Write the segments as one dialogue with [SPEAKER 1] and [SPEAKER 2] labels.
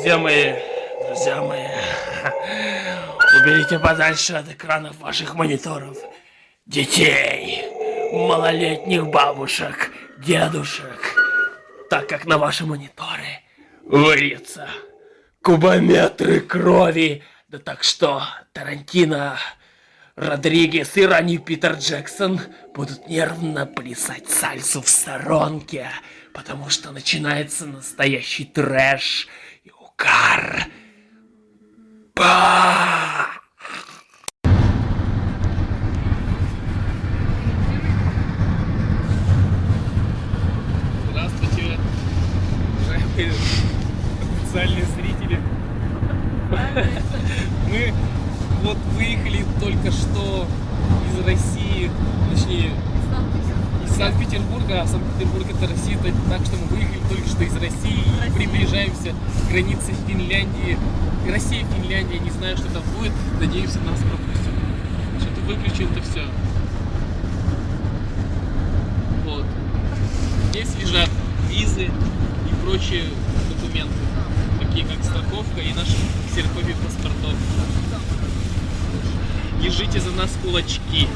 [SPEAKER 1] Друзья мои, уберите подальше от экранов ваших мониторов детей, малолетних бабушек, дедушек, так как на ваши мониторы выльются кубометры крови. Да так что Тарантино, Родригес и ранний Питер Джексон будут нервно плясать сальсу в сторонке, потому что начинается настоящий трэш и угар. Ба! Здравствуйте, уважаемые официальные зрители. Мы вот выехали только что из России, точнее из Санкт-Петербурга, а Санкт-Петербург это Россия, так что мы выехали только что из России и приближаемся к границе Финляндии. Россия, Финляндия, не знаю, что там будет, надеемся, нас пропустят. Что-то выключил это все. Вот. Здесь лежат визы и прочие документы, такие как страховка и наши ксерокопии паспортов. Держите за нас кулачки.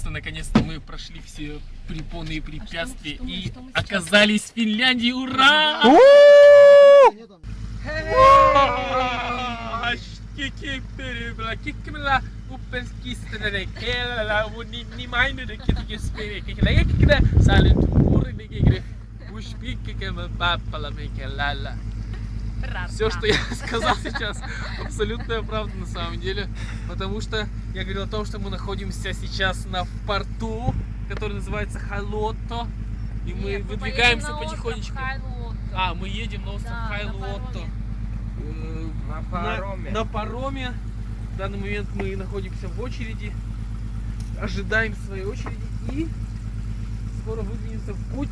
[SPEAKER 1] Наконец-то мы прошли все препоны и препятствия и оказались в Финляндии. Ура! Все, что я сказал сейчас, абсолютная правда на самом деле, потому что я говорил о том, что мы находимся сейчас в порту, который называется Хайлуотто, и мы выдвигаемся потихонечку. Мы едем на остров Хайлуотто на пароме. В данный момент мы находимся в очереди, ожидаем своей очереди и скоро выдвинемся в путь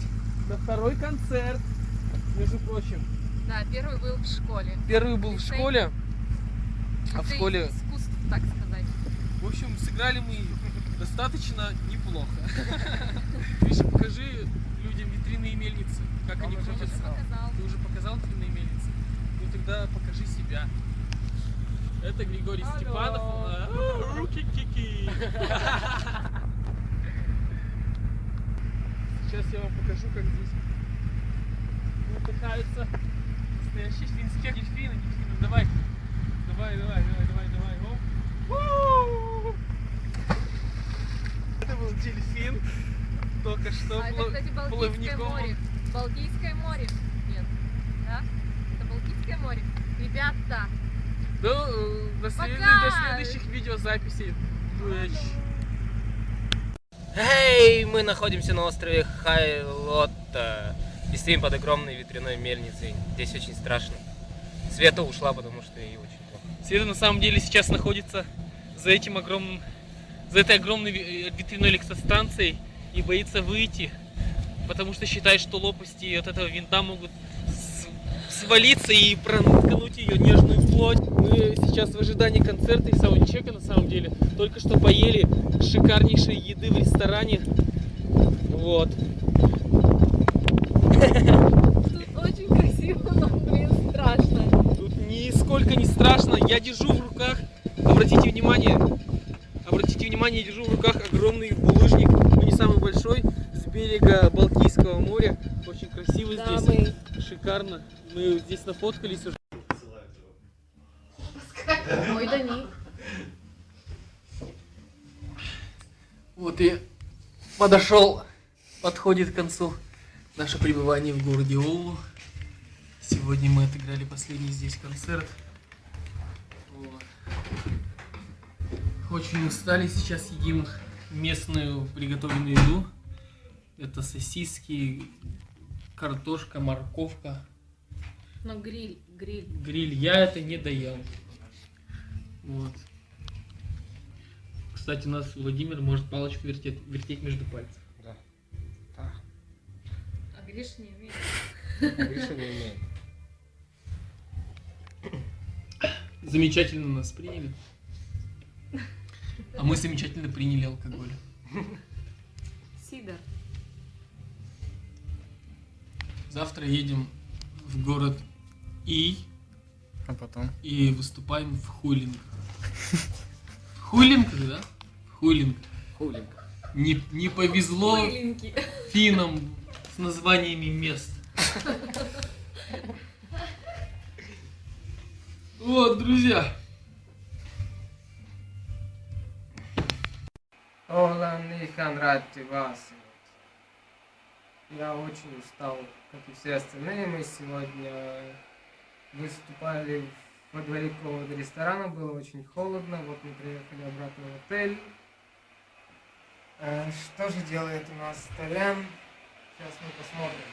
[SPEAKER 1] на второй концерт, между прочим.
[SPEAKER 2] Да, первый был в школе.
[SPEAKER 1] Первый был в школе, а в школе...
[SPEAKER 2] искусств, так сказать.
[SPEAKER 1] В общем, сыграли мы достаточно неплохо. Миша, покажи людям витрины и мельницы, как они крутятся. Ты уже показал витрины и мельницы? Ну тогда покажи себя. Это Григорий Степанов. Руки-кики. Сейчас я вам покажу, как здесь отдыхаются настоящие финские дельфины. Давай. Оп. Это был дельфин. Только что
[SPEAKER 2] это, кстати, Балтийское море. Балтийское море. Нет. Да? Это Балтийское море. Ребята.
[SPEAKER 1] До следующих видеозаписей.
[SPEAKER 3] Эй, мы находимся на острове Хайлуотто и стоим под огромной ветряной мельницей. Здесь очень страшно. Света ушла, потому что ей очень плохо.
[SPEAKER 1] Света на самом деле сейчас находится за этой огромной ветряной электростанцией и боится выйти, потому что считает, что лопасти от этого винта могут свалиться и проткнуть ее нежную плоть. Мы сейчас в ожидании концерта и саундчека на самом деле. Только что поели шикарнейшей еды в ресторане. Вот.
[SPEAKER 2] Тут очень красиво, но, блин, страшно.
[SPEAKER 1] Тут нисколько не страшно. Я держу в руках, обратите внимание, я держу в руках огромный булыжник, но не самый большой, с берега Балтийского моря. Очень красиво да, здесь, шикарно. Мы здесь нафоткались уже.
[SPEAKER 2] Ой, да не.
[SPEAKER 1] Вот и подходит к концу наше пребывание в городе Оулу. Сегодня мы отыграли последний здесь концерт. Вот. Очень устали, сейчас едим местную приготовленную еду. Это сосиски, картошка, морковка.
[SPEAKER 2] Ну, гриль.
[SPEAKER 1] Гриль. Я это не доел. Вот. Кстати, у нас Владимир может палочку вертеть между пальцев.
[SPEAKER 3] Да.
[SPEAKER 2] А Гриша не умеет.
[SPEAKER 3] Гриша не умеет.
[SPEAKER 1] Замечательно нас приняли. А мы замечательно приняли алкоголь.
[SPEAKER 2] Сильно. Пидор.
[SPEAKER 1] Завтра едем в город
[SPEAKER 4] А потом?
[SPEAKER 1] и выступаем в Хуйлингах. В Хуйлингах, да? В Хуйлингах.
[SPEAKER 3] Хуленько.
[SPEAKER 1] Не повезло
[SPEAKER 2] Хуйленький.
[SPEAKER 1] финнам с названиями мест. Вот, друзья.
[SPEAKER 4] Ола, Нихан, рад вас. Я очень устал, как и все остальные. Мы сегодня выступали во дворе какого-то ресторана, было очень холодно. Вот мы приехали обратно в отель. Что же делает у нас Толян? Сейчас мы посмотрим.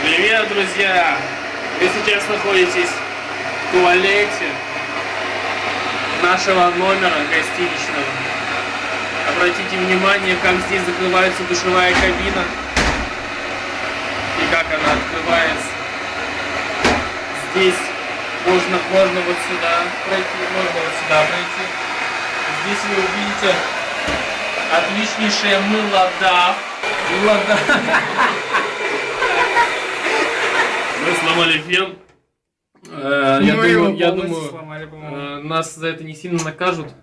[SPEAKER 1] Привет, друзья! Вы сейчас находитесь в туалете нашего номера гостиничного. Обратите внимание, как здесь закрывается душевая кабина и как она открывается. Здесь можно вот сюда пройти, можно вот сюда пройти. Здесь вы увидите отличнейшее мыло Дав. Мы сломали фен. Я думаю,
[SPEAKER 4] сломали, по-моему.
[SPEAKER 1] нас за это не сильно накажут.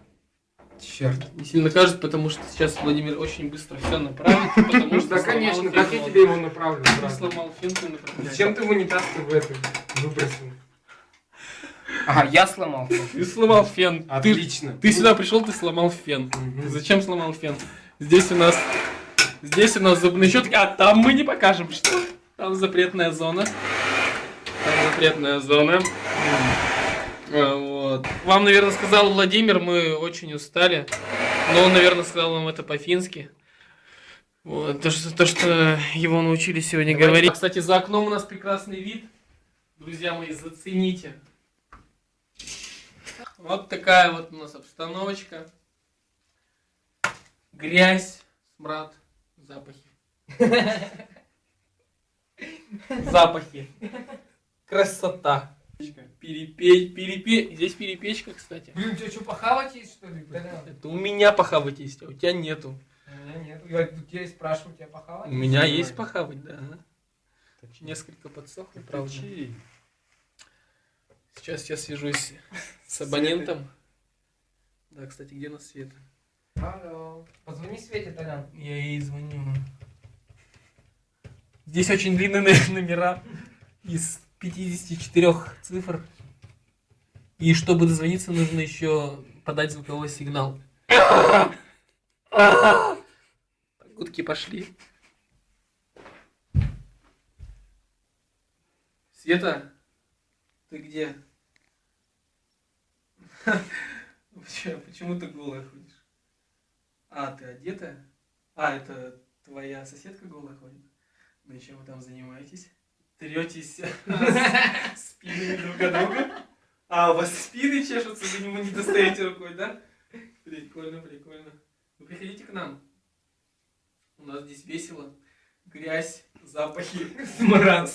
[SPEAKER 4] Черт.
[SPEAKER 1] Не сильно накажут, потому что сейчас Владимир очень быстро все направит. Потому что
[SPEAKER 4] Да,
[SPEAKER 1] сломал
[SPEAKER 4] конечно,
[SPEAKER 1] фен.
[SPEAKER 4] как я тебе его направлю?
[SPEAKER 1] Ты
[SPEAKER 4] сразу?
[SPEAKER 1] сломал фен, ты направляешь.
[SPEAKER 4] Зачем ты в унитаз в это выбросил? Ага, я сломал.
[SPEAKER 1] Ты сломал фен.
[SPEAKER 4] Отлично.
[SPEAKER 1] Ты сюда пришел, ты сломал фен.
[SPEAKER 4] Мгм.
[SPEAKER 1] Зачем сломал фен? Здесь у нас зубные щетки. А там мы не покажем, что. Там запретная зона. Вот. Вам, наверное, сказал Владимир, мы очень устали. Но он, наверное, сказал вам это по-фински. Вот. То, что его научили сегодня говорить. Кстати, за окном у нас прекрасный вид. Друзья мои, зацените. Вот такая вот у нас обстановочка. Грязь, смрад, запахи. Запахи. Красота. Перепечь. Здесь перепечка, кстати.
[SPEAKER 4] Блин, у тебя что, похавать есть, что ли? Толян?
[SPEAKER 1] Это у меня похавать есть, а у тебя нету.
[SPEAKER 4] У меня нет. Я у тебя и спрашиваю, у тебя похавать?
[SPEAKER 1] У меня есть похавать, да. Несколько подсохло, правда. Сейчас я свяжусь с абонентом. Да, кстати, где у нас Света?
[SPEAKER 4] Алло. Позвони Свете, Толян.
[SPEAKER 1] Я ей звоню. Здесь очень длинные номера из 54 цифр. И чтобы дозвониться, нужно еще подать звуковой сигнал. Гудки пошли. Света, ты где? Почему ты голая ходишь? А, ты одетая? А, это твоя соседка голая ходит? Ну и чем вы там занимаетесь? Третесь спинами друг от друга? А, у вас спины чешутся, вы не достаете рукой, да? Прикольно. Вы приходите к нам. У нас здесь весело. Грязь, запахи, смрад.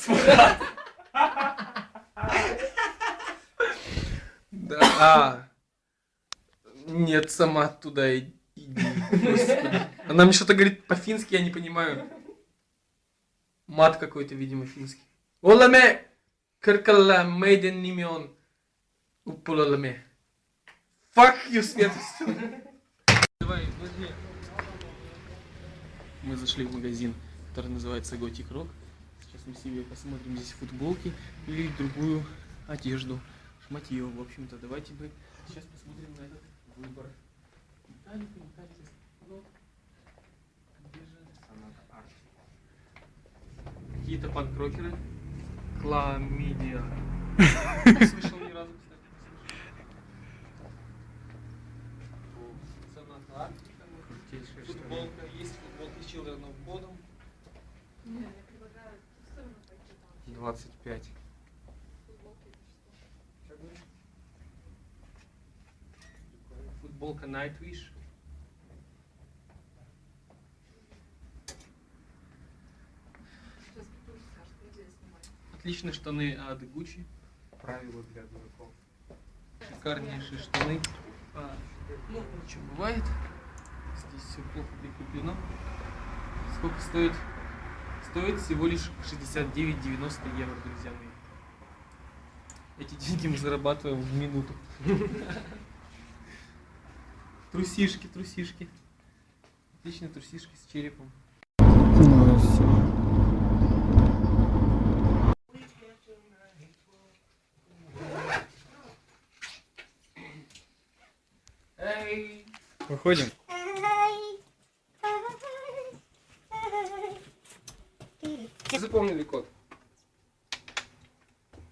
[SPEAKER 1] Да. Нет, сама туда иди. Господи. Она мне что-то говорит по-фински, я не понимаю. Мат какой-то, видимо, финский. Оламе! Кыркалла мейден нимион. Упулаламе. Fuck you, Света. Давай, возьми. Мы зашли в магазин, который называется Gothic Rock. Сейчас мы себе посмотрим здесь футболки или другую одежду. Шматье, в общем-то. Давайте мы сейчас посмотрим на этот выбор. Металлика. Ну, где же какие-то панк-рокеры. Кламидия. Не слышал ни разу, кстати. Соната Арктика. Футболка. Есть футболка с Children of Bodom.
[SPEAKER 2] Не, я предлагаю в ту сторону пойти, там вообще
[SPEAKER 4] 25.
[SPEAKER 2] футболки или что.
[SPEAKER 1] Футболка Nightwish.
[SPEAKER 2] Сейчас купишь, Саш, приди, снимай.
[SPEAKER 1] Отличные штаны от Gucci.
[SPEAKER 4] Правила для дураков.
[SPEAKER 1] Шикарнейшие штаны. Ну, ничего, бывает. Здесь все плохо прикреплено. Сколько стоит? Стоит всего лишь 69,90 евро, друзья мои. Эти деньги мы зарабатываем в минуту. Трусишки, трусишки. Отличные трусишки с черепом.
[SPEAKER 4] Ну, все.
[SPEAKER 1] Эй!
[SPEAKER 4] Выходим. Запомнили код?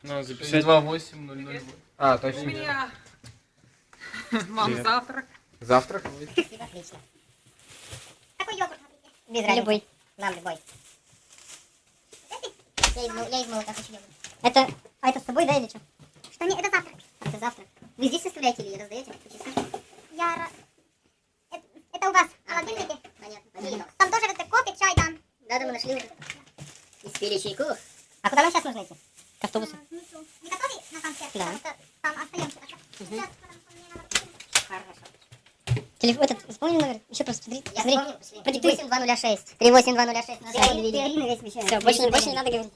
[SPEAKER 4] Надо записать.
[SPEAKER 1] 2800.
[SPEAKER 4] А, точно.
[SPEAKER 2] меня. Мам,
[SPEAKER 4] Привет.
[SPEAKER 2] завтрак.
[SPEAKER 4] Завтрак?
[SPEAKER 5] Отлично. Какой йогурт хотите? Без разницы. Любой. Нам любой. Я из молока хочу йогурт. Это... А это с собой, да, или что? Что не... Это завтрак. Это завтрак. Вы здесь составляете или раздаете? Это у вас в холодильнике? Понятно. Там тоже это кофе, чай, да? Да, мы нашли уже. Испили чайку. А куда нам сейчас нужно идти? К автобусу. Вы готовы на концерт? Да. Потому что там остаемся. Сейчас, хорошо. Телефон этот, вспомни номер? Еще просто смотри. Я смотри. Продиктуй. 38206. 38206. Ты Арина весь вещает. Все, больше не надо говорить.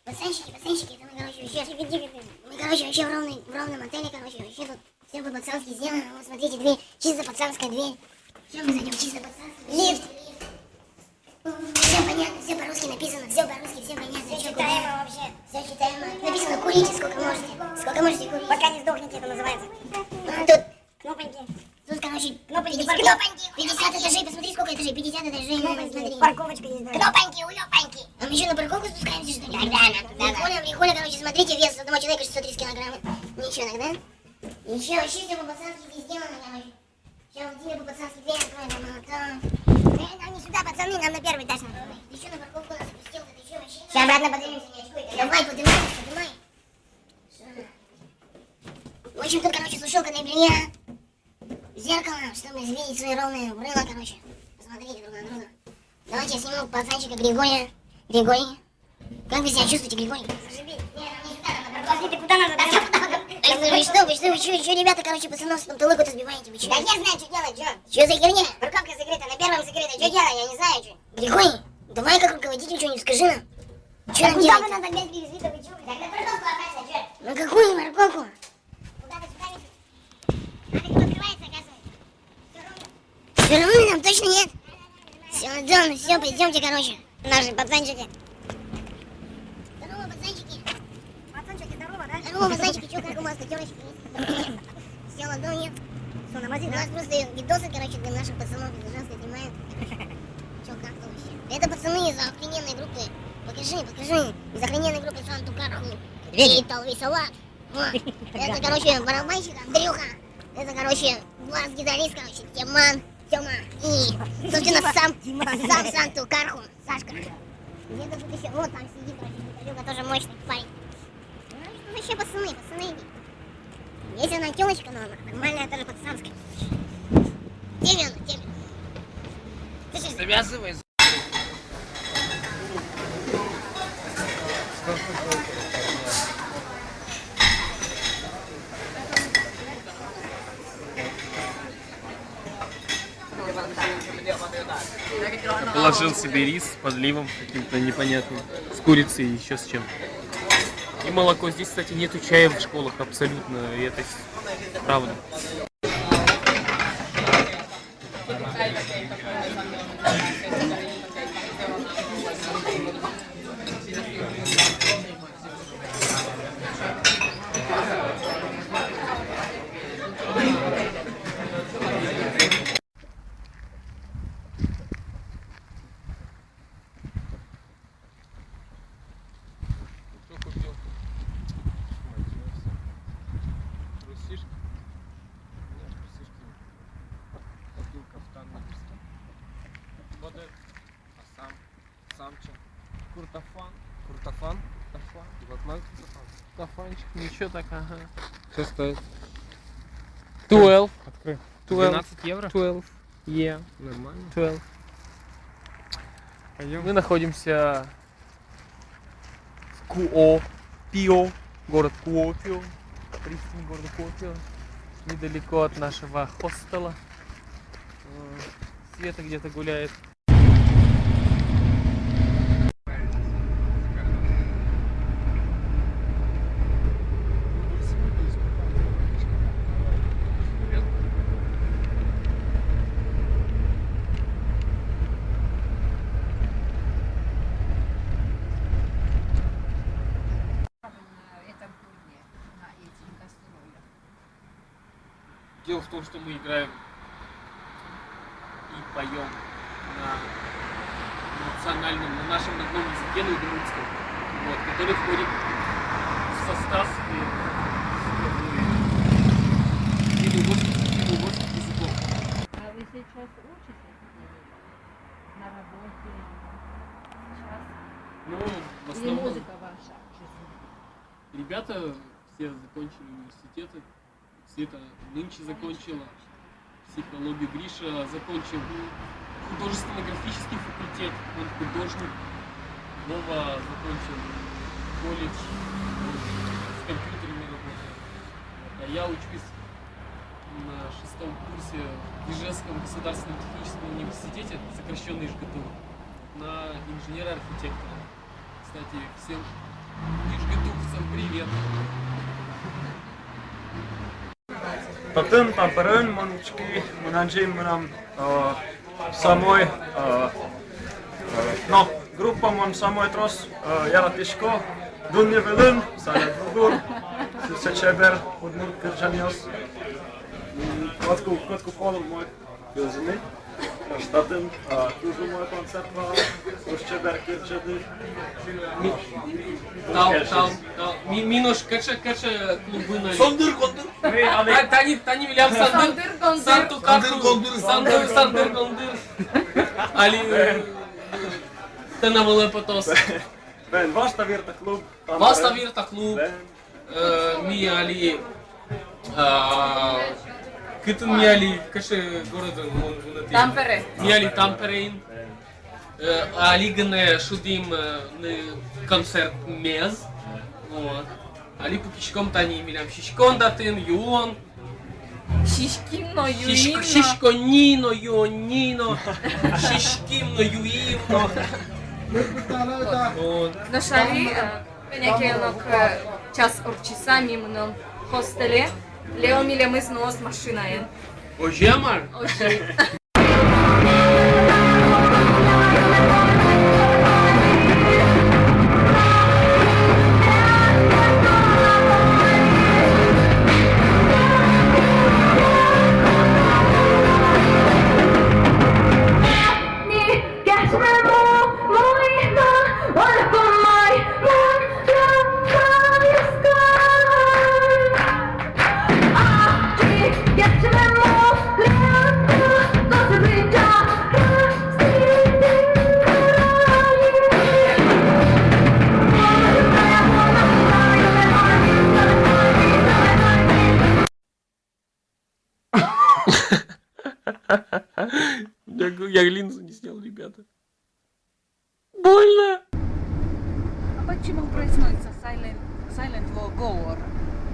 [SPEAKER 5] Пацанчики, это мы, короче, вообще в ровном отеле, короче, вообще тут все по-пацански сделано. Вот смотрите, дверь, чисто пацанская дверь. Все, мы зайдем, чисто пацанский. Лифт. Все понятно, все по-русски написано, все по-русски, все понятно. Все читаемо вообще. Все читаемо. Написано, курите сколько можете. Сколько можете курить. Пока не сдохнете, это называется. А тут кнопоньки. Тут, короче, кнопоньки. 50 этажей, посмотри, сколько этажей. 50 этажей. Смотри. Парковочка есть, да. Кнопоньки, улёпоньки. А мы еще на парковку спускаемся, что ли? Да. Прикольно, короче, смотрите, вес одного человека 630 килограммов. Ничего так, да? Еще вообще все по-пацански здесь сделано, короче. Сейчас вот тебе по-пацански дверь откроем, они сюда, пацаны, нам на первый этаж надо. Ты еще на парковку нас опустил, ты еще вообще... Сейчас обратно поднимемся, не очкуй. Давай, поднимай. В общем, тут, короче, сушилка для белья. Зеркало, чтобы видеть свои ровные брыла, короче. Посмотрите друг на друга. Давайте я сниму пацанчика Григория. Григорий. Как вы себя чувствуете, Григорий? Заживи. Нет, не сюда, надо парковку. Куда надо? Вы что, ребята, короче, пацанов с панталыку-то сбиваете? Вы что? Да я знаю, что делать, что? Что за херня? Парковка закрыта, на первом закрыта. Что делать? Я не знаю, что. Григорий, давай как руководитель что-нибудь скажи нам. Что нам делать? Куда вы надо опять привезли, то вы что? Так на парковку опять, что? На какую парковку? Куда-то сюда ведь? Надо кто открывается, оказывается. Все равно нам точно нет. Все, да, все, пойдемте, короче. Наши пацанчики. Здорово, пацанчики. Пацанчики, здорово, да? Здорово, пацанчики, что, как у вас, пятерочки есть? Все, ладно, нет. Что, на мази, да? У нас просто видосы, короче, для наших пацанов, пожалуйста, снимают. Че, как то вообще? Это пацаны из охрененной группы. Покажи. Из охрененной группы Санту Карху. И Салат. Это, короче, барабанщик Андрюха. Это, короче, бас-гитарист, короче, Тёма. И, собственно, сам Санту Карху, Сашка. Где-то тут еще, вот там сидит, короче, Андрюха тоже мощный парень. Ну, что вообще пацаны. Есть она тёлочка, но нормальная, тоже пацанская. Темен.
[SPEAKER 3] Завязывай.
[SPEAKER 1] Положил себе рис с подливом каким-то непонятным, с курицей и еще с чем. И молоко. Здесь, кстати, нету чая в школах абсолютно, и это правда. Куртофанчик, ничего так, ага.
[SPEAKER 4] Что стоит?
[SPEAKER 1] 12.
[SPEAKER 4] Открой.
[SPEAKER 1] 12 евро?
[SPEAKER 4] 12.
[SPEAKER 1] Yeah.
[SPEAKER 4] Нормально.
[SPEAKER 1] 12.
[SPEAKER 4] Пойдем.
[SPEAKER 1] Мы находимся в Куопио город Куопио, пристань города Куопио, недалеко от нашего хостела. Света где-то гуляет. Дело в том, что мы играем и поем на национальном, на нашем родном языке, на удмуртском, вот, который входит в состав финно-угорских языков.
[SPEAKER 2] А вы сейчас учитесь на работе? Сейчас?
[SPEAKER 1] Ну, в
[SPEAKER 2] Или
[SPEAKER 1] основном
[SPEAKER 2] музыка ваша жизнь?
[SPEAKER 1] ребята все закончили университеты. Света нынче закончила психологию, Гриша закончил художественно-графический факультет, он художник. Вова закончил колледж, с компьютерами работает. А я учусь на 6-м курсе в Ижевском государственном техническом университете, сокращенный ИЖГТУ, на инженера-архитектора. Кстати, всем ижгтувцам привет!
[SPEAKER 6] Tatın tamperön mançki manancim manam samoi no gruppa mon samoi tros jaratisko dunje velun sada drugur se çeber odmur kırcanios kotku kolum moj gözünü Statın tuzu moj koncert var uz çeber kırcadı
[SPEAKER 1] Там, Минош, кача клубы на... Сандыр, кондыр! Тани Вилям, Сандыр, Санту Карту, Сандыр, кондыр! Али... Тена Потос.
[SPEAKER 6] Ben Vastavirta klub
[SPEAKER 1] Vastavirta klub. Mi али... Câtând mi али... Кача города...
[SPEAKER 2] Тампере.
[SPEAKER 1] Mi али Тамперейн. Ali gâne șudim concert mez, Ali pukishkom tani milam shishkon datin yuon,
[SPEAKER 2] Шишкино, юимно.
[SPEAKER 1] shishkonino yuonino, shishkimno yuimno.
[SPEAKER 2] Нашали некоенок час орчиса мимно хостеле. Лео миле мы снос машинаен.
[SPEAKER 1] Ojemar?
[SPEAKER 2] Очи.
[SPEAKER 1] Я линзу не снял, ребята. Больно!
[SPEAKER 7] А почему произносится silent Gogor?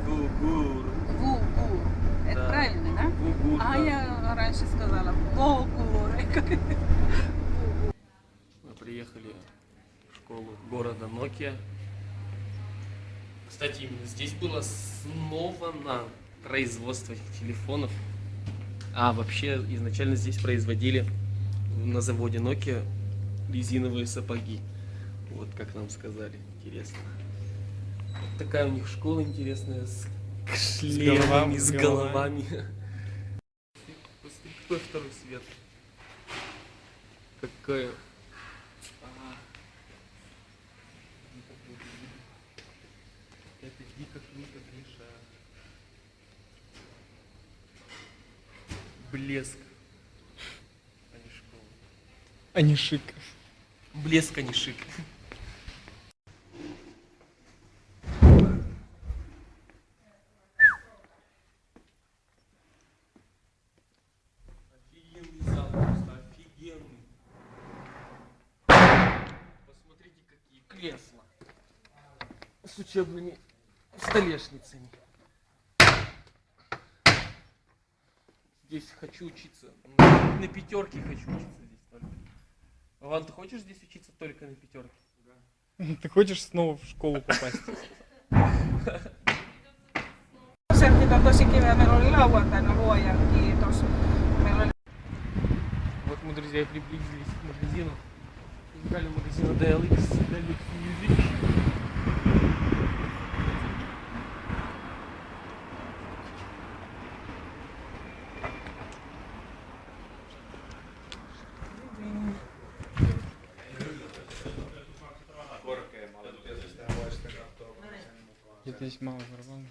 [SPEAKER 1] Гугур.
[SPEAKER 7] Гугур. Это
[SPEAKER 1] Да.
[SPEAKER 7] правильно, да?
[SPEAKER 1] Гугур,
[SPEAKER 7] А
[SPEAKER 1] да.
[SPEAKER 7] я раньше сказала Гогур.
[SPEAKER 1] Мы приехали в школу города Нокия. Кстати, именно здесь было основано производство этих телефонов. А вообще изначально здесь производили на заводе Nokia резиновые сапоги. Вот как нам сказали. Интересно. Вот такая у них школа интересная с шлемами, с головами. Какой второй свет? Какая... Это дико круто, Гриша. Блеск, а не школа.
[SPEAKER 8] А не шик.
[SPEAKER 1] Блеск, а не шик. Офигенный зал, просто офигенный. Посмотрите, какие кресла с учебными столешницами. Здесь хочу учиться. На пятерке хочу учиться здесь только. Ван, ты хочешь здесь учиться только на пятерке?
[SPEAKER 8] Ты хочешь снова в школу попасть?
[SPEAKER 7] Konsertit on tosi kiva. Meillä oli lauantaina luojan kiitos. Meillä oli
[SPEAKER 1] Вот мы, друзья, и приблизились к магазину. Музыкальный магазин DLX Music.
[SPEAKER 8] Где-то есть мало барабанов.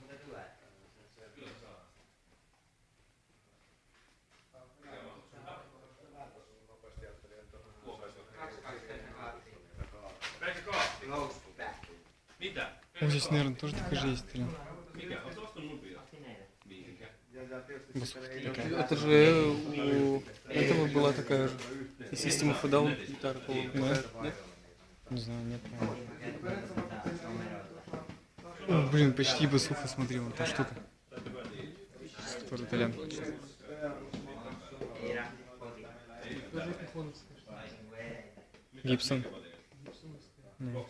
[SPEAKER 8] О, здесь, наверное, тоже такая же есть стрелка.
[SPEAKER 1] Это же у этого была такая же. System of a Down гитара, по-моему.
[SPEAKER 8] Да? Не знаю, нет, по-моему. О, блин, почти бы сухо, смотри, вон та штука. Тоже Толян хочет. Гибсон. Да.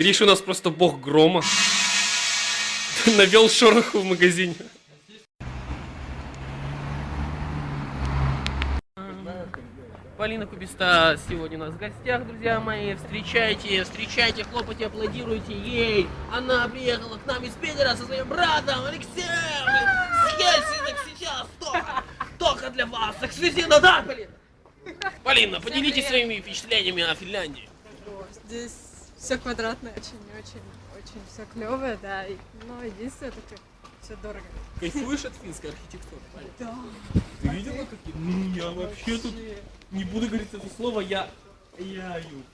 [SPEAKER 1] Гриша у нас просто бог грома. Навел шороху в магазине. Полина Кубиста сегодня у нас в гостях, друзья мои. Встречайте, встречайте, хлопайте, аплодируйте ей. Она приехала к нам из Питера со своим братом Алексеем. С Хельсинок сейчас только для вас. Эксклюзивно, да, Полина? Полина, поделитесь своими впечатлениями о Финляндии.
[SPEAKER 2] Здесь все квадратное, очень все клевое, да. Но единственное, только все дорого.
[SPEAKER 1] Кайфуешь от финской архитектуры?
[SPEAKER 2] Да.
[SPEAKER 1] Ты видела какие? Ну, я вообще тут не буду говорить это слово, я юг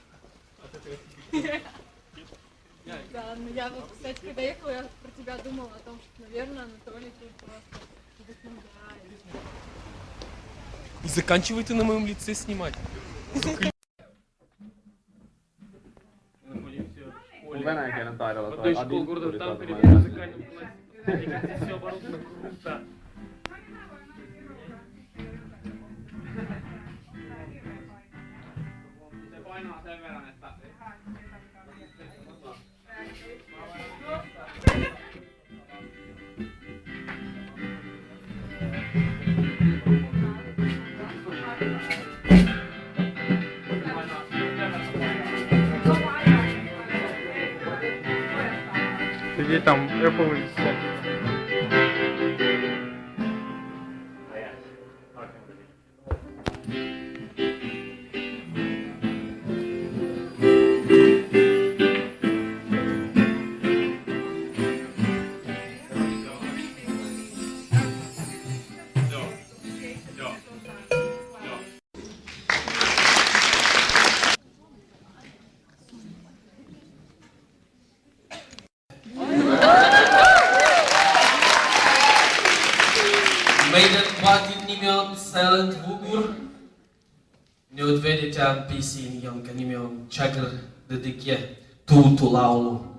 [SPEAKER 1] от этой архитектуры.
[SPEAKER 2] Да, ну я вот, кстати, когда ехала, я про тебя думала о том, что, наверное, Анатолий тут просто вдохновляет.
[SPEAKER 1] И заканчивай ты на моем лице снимать.
[SPEAKER 6] Venäjän kielen taidolla
[SPEAKER 1] В
[SPEAKER 6] toi
[SPEAKER 1] одной школе города в
[SPEAKER 6] Adi tuli
[SPEAKER 1] Тампере
[SPEAKER 6] tuolta
[SPEAKER 1] в
[SPEAKER 6] meidän-
[SPEAKER 1] музыкальном классе. Мне кажется, все оборудовано круто.
[SPEAKER 8] Где там Apple и все.
[SPEAKER 1] Meidän vaatin nimi on Silent Vugur. Nyt vedetään biisiin, jonka nimi on Chagr the Dikke Tuutu laulu.